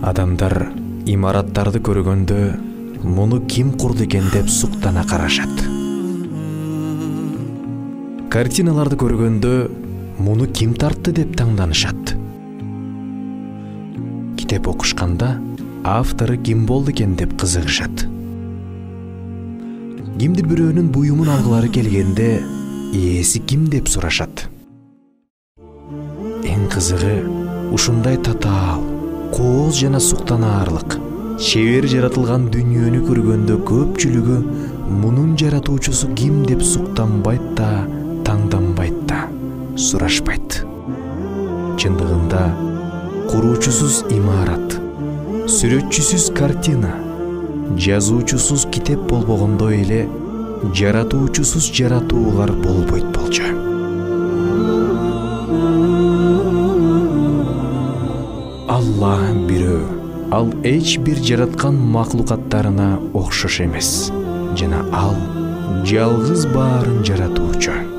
Адамдар имараттарды көргөндө муну ким курду экен деп суктана карашат. Картиналарды көргөндө муну ким тартты деп таңданышат. Китеп окушканда автору ким болду экен деп кызыгышат. Кимдир бирөөнүн буюмун алгылары келгенде ээси ким деп сурашат. Эң кызыгы ушундай татаал, кооз жана суктанаарлык, чебер жаратылган дүйнөнү көргөндө көпчүлүгү мунун жаратуучусу ким деп суктанбайт да, таңданбайт да, сурашпайт. Чындыгында куруучусуз имарат, сүрөтчүсүз картина, жазуучусуз китеп болбогондой эле жаратуучусуз жаратуулар болбойт болчу. Аллах бирөө, ал эч бир жараткан маклукаттарына окшош эмес жана ал жалгыз баарын жаратуучу.